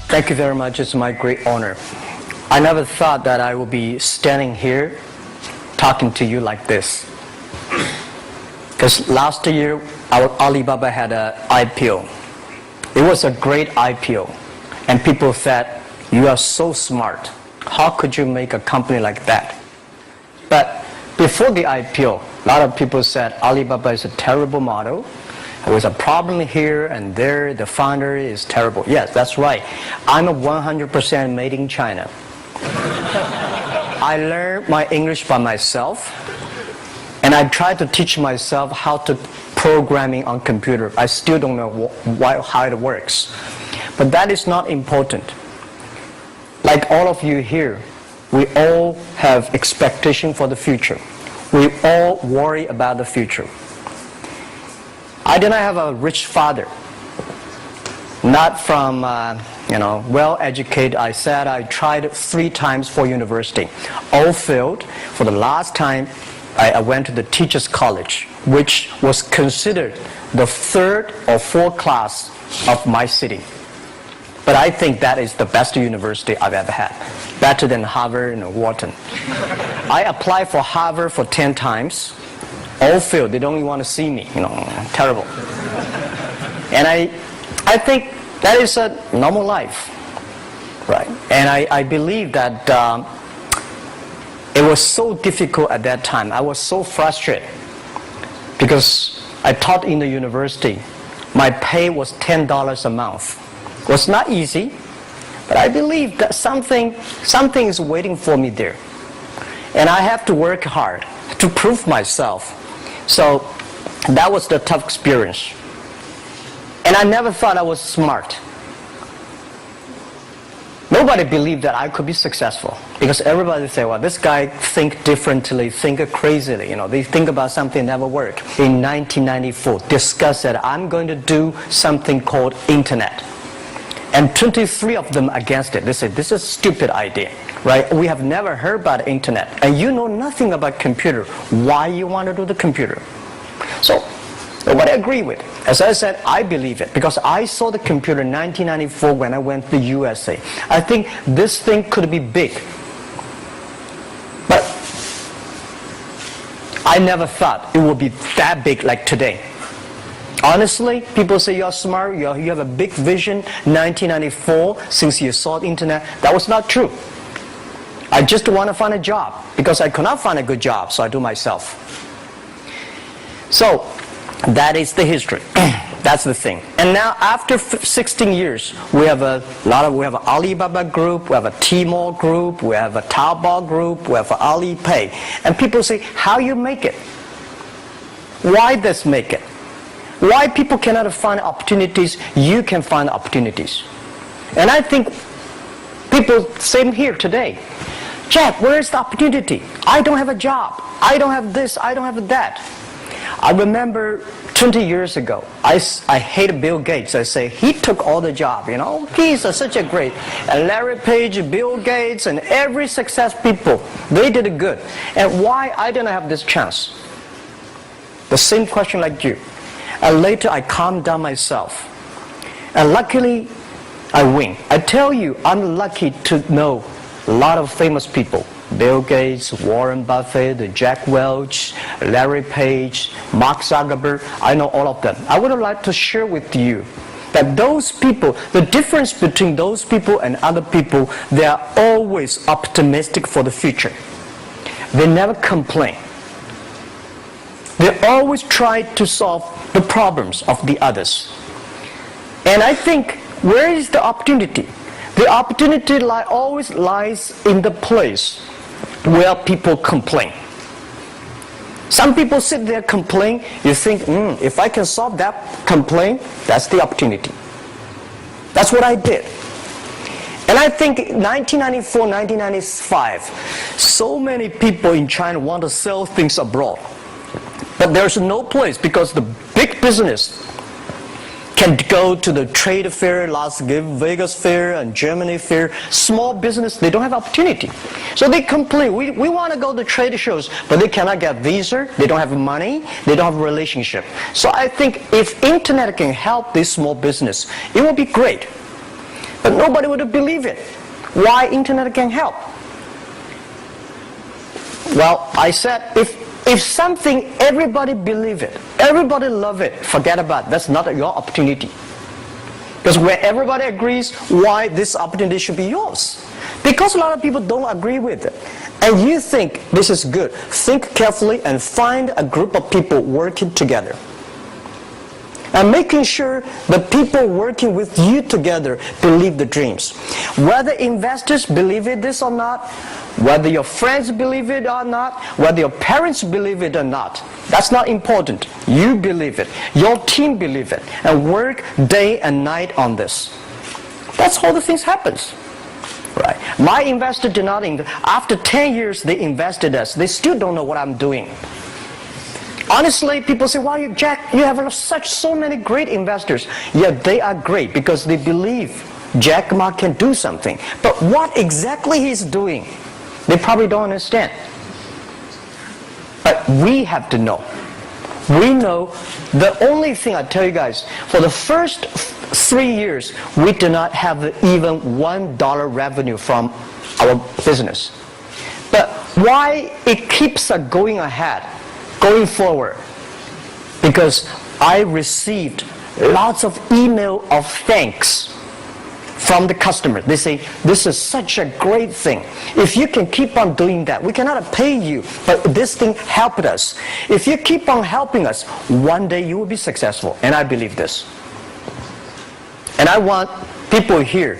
Thank you very much. It's my great honor. I never thought that I would be standing here talking to you like this. Because last year, our Alibaba had an IPO. It was a great IPO. And people said, you are so smart. How could you make a company like that? But before the IPO, a lot of people said Alibaba is a terrible model. There was a problem here and there. The founder is terrible. Yes, that's right. I'm a 100% made in China. I learned my English by myself, and I tried to teach myself how to programming on computer. I still don't know how it works. But that is not important. Like all of you here, we all have expectation for the future. We all worry about the future. I did not have a rich father. Not from, well-educated. I said I tried 3 times for university. All failed. For the last time, I went to the teacher's college, which was considered the 3rd or 4th class of my city. But I think that is the best university I've ever had. Better than Harvard and Wharton. I applied for Harvard for 10 times. All failed. They don't even want to see me. Terrible. And I think that is a normal life, right? And I believe that it was so difficult at that time. I was so frustrated because I taught in the university. My pay was $10 a month. It was not easy, but I believe that something is waiting for me there. And I have to work hard to prove myself. So that was the tough experience. And I never thought I was smart. Nobody believed that I could be successful because everybody say, well, this guy think differently, think crazily. They think about something never work. In 1994, discussed that I'm going to do something called internet. And 23 of them against it. They said, this is a stupid idea, right? We have never heard about internet. And you know nothing about computer. Why you want to do the computer? So, nobody agreed with it. As I said, I believe it because I saw the computer in 1994 when I went to the USA. I think this thing could be big. But I never thought it would be that big like today. Honestly, people say you're smart, you have a big vision. 1994, since you saw the internet, that was not true. I just want to find a job because I could not find a good job, so I do myself. So, that is the history. That's the thing. And now, after 16 years, we have an Alibaba group, we have a Tmall group, we have a Taobao group, we have an Alipay. And people say, how you make it? Why does make it? Why people cannot find opportunities, you can find opportunities. And I think people, same here today. Jack, where is the opportunity? I don't have a job. I don't have this, I don't have that. I remember 20 years ago, I hated Bill Gates. I say, he took all the job, He's such a great. And Larry Page, Bill Gates, and every success people, they did it good. And why I didn't have this chance? The same question like you. And later I calmed down myself. And luckily, I win. I tell you, I'm lucky to know a lot of famous people. Bill Gates, Warren Buffett, Jack Welch, Larry Page, Mark Zuckerberg. I know all of them. I would like to share with you that those people, the difference between those people and other people, they are always optimistic for the future. They never complain. They always try to solve the problems of the others. And I think, where is the opportunity? The opportunity always lies in the place where people complain. Some people sit there complain, you think, if I can solve that complaint, that's the opportunity. That's what I did. And I think 1994, 1995, so many people in China want to sell things abroad. But there's no place because the big business can go to the trade fair, Las Vegas fair and Germany fair. Small business, they don't have opportunity. So they complain, we want to go to trade shows, but they cannot get visa, they don't have money, they don't have a relationship. So I think if internet can help this small business, it will be great. But nobody would believe it. Why internet can help? Well, I said, if something, everybody believe it, everybody love it, forget about it. That's not your opportunity. Because when everybody agrees, why this opportunity should be yours? Because a lot of people don't agree with it. And you think this is good. Think carefully and find a group of people working together. And making sure the people working with you together believe the dreams. Whether investors believe it this or not, whether your friends believe it or not, whether your parents believe it or not, that's not important. You believe it. Your team believe it. And work day and night on this. That's how the things happens. Right. My investor did not invest. After 10 years, they invested us. They still don't know what I'm doing. Honestly, people say, "Wow, Jack, you have so many great investors." Yeah, they are great because they believe Jack Ma can do something. But what exactly he's doing, they probably don't understand. But we have to know. We know the only thing I tell you guys, for the first 3 years, we did not have even $1 revenue from our business. But why it keeps us going ahead, going forward? Because I received lots of email of thanks from the customer. They say, "This is such a great thing. If you can keep on doing that, we cannot pay you, but this thing helped us. If you keep on helping us, one day you will be successful." And I believe this. And I want people here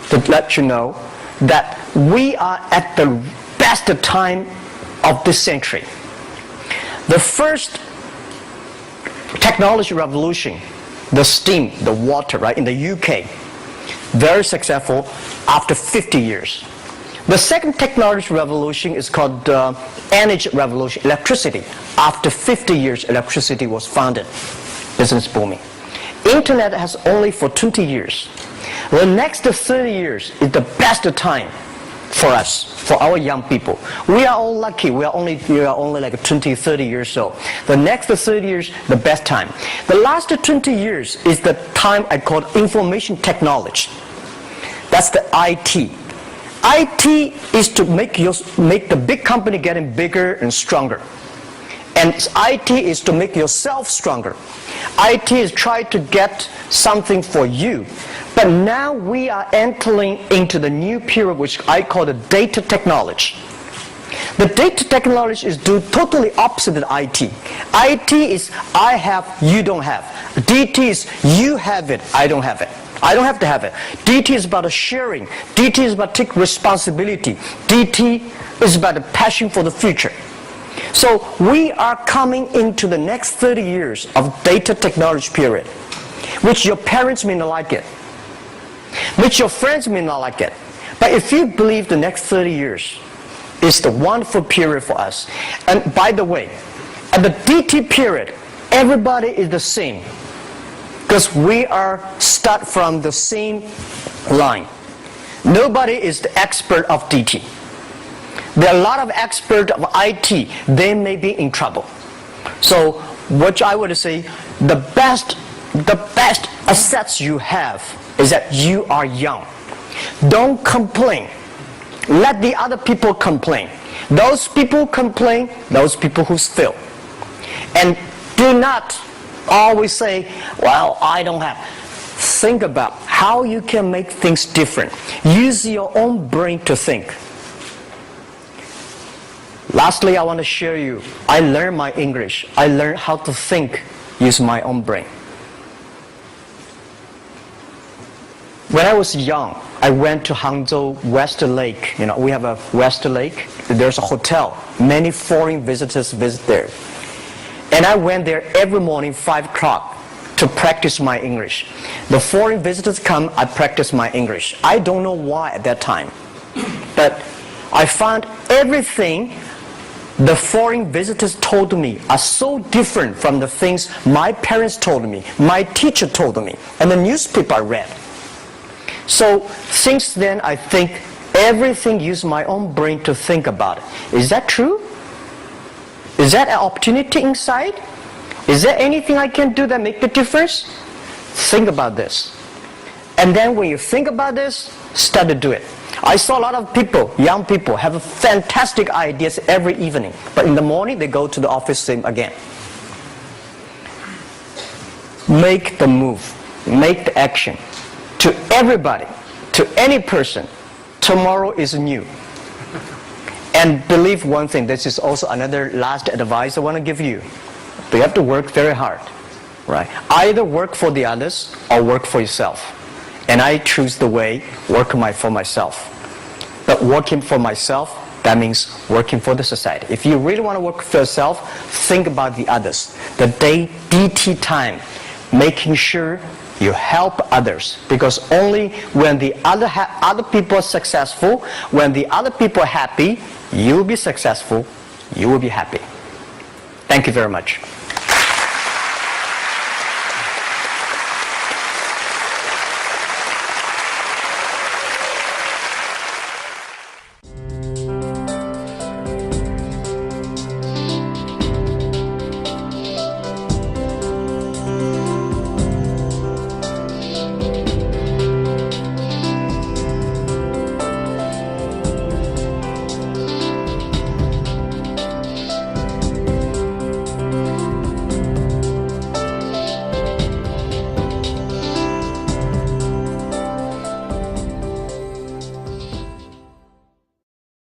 to let you know that we are at the best time of this century. The first technology revolution, the steam, the water, right, in the UK, very successful after 50 years. The second technology revolution is called energy revolution, electricity. After 50 years, electricity was founded, business booming. Internet has only for 20 years. The next 30 years is the best time for us, for our young people. We are all lucky. We are only like 20, 30 years old. The next 30 years, the best time. The last 20 years is the time I call information technology. That's the IT. IT is to make the big company getting bigger and stronger. And IT is to make yourself stronger. IT is trying to get something for you. But now we are entering into the new period which I call the data technology. The data technology is totally opposite of IT. IT is I have, you don't have. DT is you have it, I don't have it. I don't have to have it. DT is about sharing. DT is about taking responsibility. DT is about the passion for the future. So we are coming into the next 30 years of data technology period, which your parents may not like it, which your friends may not like it. But if you believe the next 30 years is the wonderful period for us. And by the way, at the DT period, everybody is the same. Because we are start from the same line. Nobody is the expert of DT. There are a lot of experts of IT. They may be in trouble. So what I would say, the best assets you have is that you are young. Don't complain. Let the other people complain. Those people complain, those people who fail. And do not always say, "Well, I don't have." Think about how you can make things different. Use your own brain to think. Lastly, I want to share you, I learned my English. I learned how to think, use my own brain. When I was young, I went to Hangzhou West Lake. You know, we have a West Lake. There's a hotel. Many foreign visitors visit there. And I went there every morning, 5 o'clock, to practice my English. The foreign visitors come, I practice my English. I don't know why at that time. But I found everything the foreign visitors told me are so different from the things my parents told me, my teacher told me, and the newspaper I read. So since then, I think everything use my own brain to think about it. Is that true? Is that an opportunity inside? Is there anything I can do that make the difference? Think about this. And then when you think about this, start to do it. I saw a lot of people, young people, have fantastic ideas every evening. But in the morning, they go to the office same again. Make the move. Make the action. To everybody, to any person, tomorrow is new. And believe one thing, this is also another last advice I want to give you. You have to work very hard. Right? Either work for the others or work for yourself. And I choose the way, work for myself. But working for myself, that means working for the society. If you really want to work for yourself, think about the others. The DT time, making sure you help others. Because only when the other people are successful, when the other people are happy, you will be successful, you will be happy. Thank you very much.